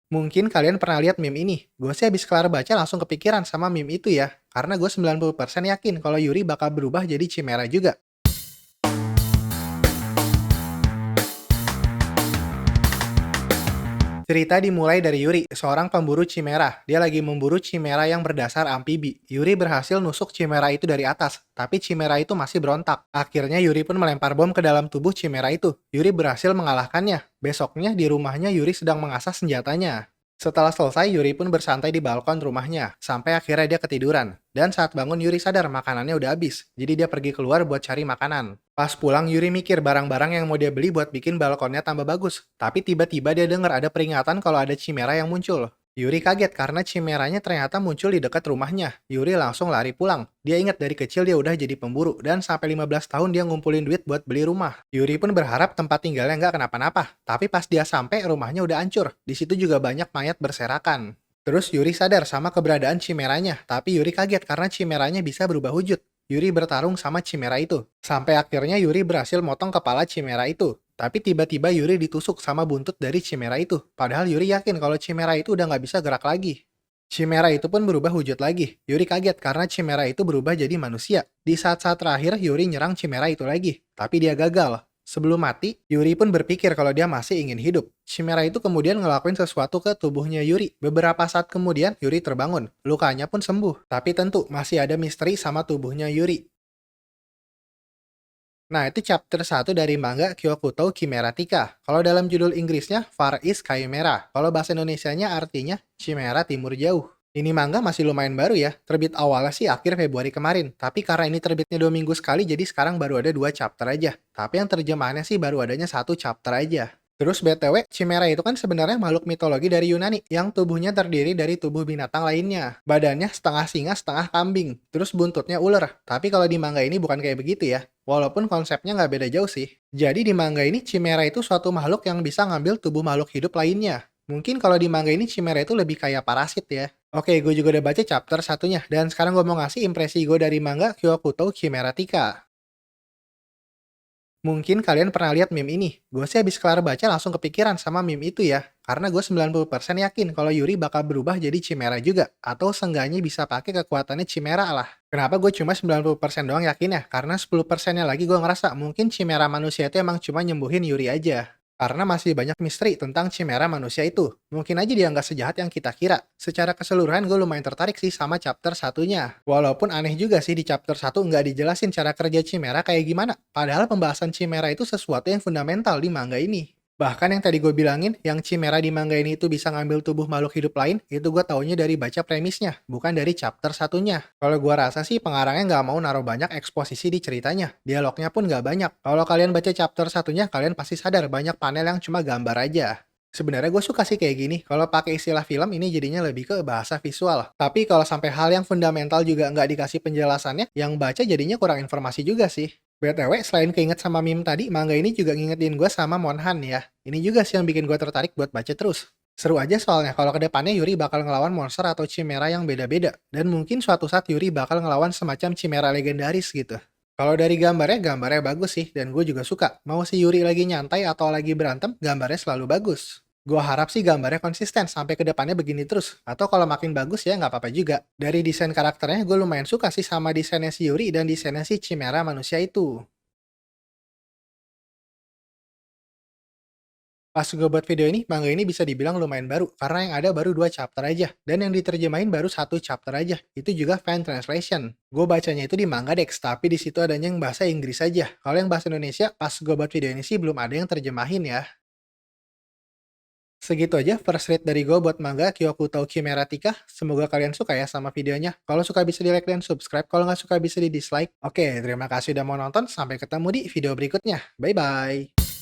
Mungkin kalian pernah lihat meme ini. Gue sih habis kelar baca langsung kepikiran sama meme itu ya. Karena gue 90% yakin kalau Yuri bakal berubah jadi Chimera juga. Cerita dimulai dari Yuri, seorang pemburu Chimera. Dia lagi memburu Chimera yang berdasar amfibi. Yuri berhasil nusuk Chimera itu dari atas, tapi Chimera itu masih berontak. Akhirnya Yuri pun melempar bom ke dalam tubuh Chimera itu. Yuri berhasil mengalahkannya. Besoknya di rumahnya Yuri sedang mengasah senjatanya. Setelah selesai, Yuri pun bersantai di balkon rumahnya, sampai akhirnya dia ketiduran. Dan saat bangun, Yuri sadar makanannya udah habis, jadi dia pergi keluar buat cari makanan. Pas pulang, Yuri mikir barang-barang yang mau dia beli buat bikin balkonnya tambah bagus. Tapi tiba-tiba dia dengar ada peringatan kalau ada Chimera yang muncul. Yuri kaget karena Chimeranya ternyata muncul di dekat rumahnya. Yuri langsung lari pulang. Dia ingat dari kecil dia udah jadi pemburu, dan sampai 15 tahun dia ngumpulin duit buat beli rumah. Yuri pun berharap tempat tinggalnya nggak kenapa-napa. Tapi pas dia sampai, rumahnya udah hancur. Di situ juga banyak mayat berserakan. Terus Yuri sadar sama keberadaan Chimeranya, tapi Yuri kaget karena Chimeranya bisa berubah wujud. Yuri bertarung sama Chimera itu. Sampai akhirnya Yuri berhasil motong kepala Chimera itu. Tapi tiba-tiba Yuri ditusuk sama buntut dari Chimera itu. Padahal Yuri yakin kalau Chimera itu udah nggak bisa gerak lagi. Chimera itu pun berubah wujud lagi. Yuri kaget karena Chimera itu berubah jadi manusia. Di saat-saat terakhir, Yuri nyerang Chimera itu lagi. Tapi dia gagal. Sebelum mati, Yuri pun berpikir kalau dia masih ingin hidup. Chimera itu kemudian ngelakuin sesuatu ke tubuhnya Yuri. Beberapa saat kemudian, Yuri terbangun. Lukanya pun sembuh. Tapi tentu masih ada misteri sama tubuhnya Yuri. Nah, itu chapter 1 dari manga Kyokuto Chimera Tika. Kalau dalam judul Inggrisnya, Far East Chimera. Kalau bahasa Indonesianya artinya Chimera Timur Jauh. Ini manga masih lumayan baru ya. Terbit awalnya sih akhir Februari kemarin. Tapi karena ini terbitnya 2 minggu sekali, jadi sekarang baru ada 2 chapter aja. Tapi yang terjemahannya sih baru adanya 1 chapter aja. Terus BTW, Chimera itu kan sebenarnya makhluk mitologi dari Yunani yang tubuhnya terdiri dari tubuh binatang lainnya. Badannya setengah singa, setengah kambing. Terus buntutnya ular. Tapi kalau di manga ini bukan kayak begitu ya. Walaupun konsepnya nggak beda jauh sih. Jadi di manga ini Chimera itu suatu makhluk yang bisa ngambil tubuh makhluk hidup lainnya. Mungkin kalau di manga ini Chimera itu lebih kayak parasit ya. Oke, gue juga udah baca chapter satunya. Dan sekarang gue mau ngasih impresi gue dari manga Kyokuto Chimera Tika. Mungkin kalian pernah lihat meme ini. Gue sih habis kelar baca langsung kepikiran sama meme itu ya. Karena gue 90% yakin kalau Yuri bakal berubah jadi Chimera juga. Atau seenggaknya bisa pakai kekuatannya Chimera lah. Kenapa gue cuma 90% doang yakin ya? Karena 10%-nya lagi gue ngerasa mungkin Chimera manusia itu emang cuma nyembuhin Yuri aja. Karena masih banyak misteri tentang Chimera manusia itu. Mungkin aja dia nggak sejahat yang kita kira. Secara keseluruhan gue lumayan tertarik sih sama chapter satunya. Walaupun aneh juga sih di chapter satu nggak dijelasin cara kerja Chimera kayak gimana. Padahal pembahasan Chimera itu sesuatu yang fundamental di manga ini. Bahkan yang tadi gue bilangin, yang Chimera di manga ini itu bisa ngambil tubuh makhluk hidup lain, itu gue taunya dari baca premisnya, bukan dari chapter satunya. Kalau gue rasa sih pengarangnya nggak mau naruh banyak eksposisi di ceritanya, dialognya pun nggak banyak. Kalau kalian baca chapter satunya, kalian pasti sadar banyak panel yang cuma gambar aja. Sebenarnya gue suka sih kayak gini, kalau pakai istilah film ini jadinya lebih ke bahasa visual. Tapi kalau sampai hal yang fundamental juga nggak dikasih penjelasannya, yang baca jadinya kurang informasi juga sih. BTW, selain keinget sama meme tadi, manga ini juga ngingetin gue sama Monhan ya. Ini juga sih yang bikin gue tertarik buat baca terus. Seru aja soalnya kalau kedepannya Yuri bakal ngelawan monster atau chimera yang beda-beda. Dan mungkin suatu saat Yuri bakal ngelawan semacam chimera legendaris gitu. Kalau dari gambarnya, gambarnya bagus sih. Dan gue juga suka. Mau si Yuri lagi nyantai atau lagi berantem, gambarnya selalu bagus. Gua harap sih gambarnya konsisten sampai ke depannya begini terus. Atau kalau makin bagus ya nggak apa-apa juga. Dari desain karakternya gue lumayan suka sih sama desainnya si Yuri dan desainnya si Chimera manusia itu. Pas gue buat video ini, manga ini bisa dibilang lumayan baru, karena yang ada baru 2 chapter aja, dan yang diterjemahin baru 1 chapter aja, itu juga fan translation. Gue bacanya itu di manga Dex, tapi di situ adanya yang bahasa Inggris aja. Kalau yang bahasa Indonesia, pas gue buat video ini sih belum ada yang terjemahin ya. Segitu aja first read dari gue buat manga Kyokuto Chimera Tika. Semoga kalian suka ya sama videonya. Kalau suka bisa di like dan subscribe, kalau nggak suka bisa di dislike. Oke, terima kasih udah mau nonton, sampai ketemu di video berikutnya. Bye-bye!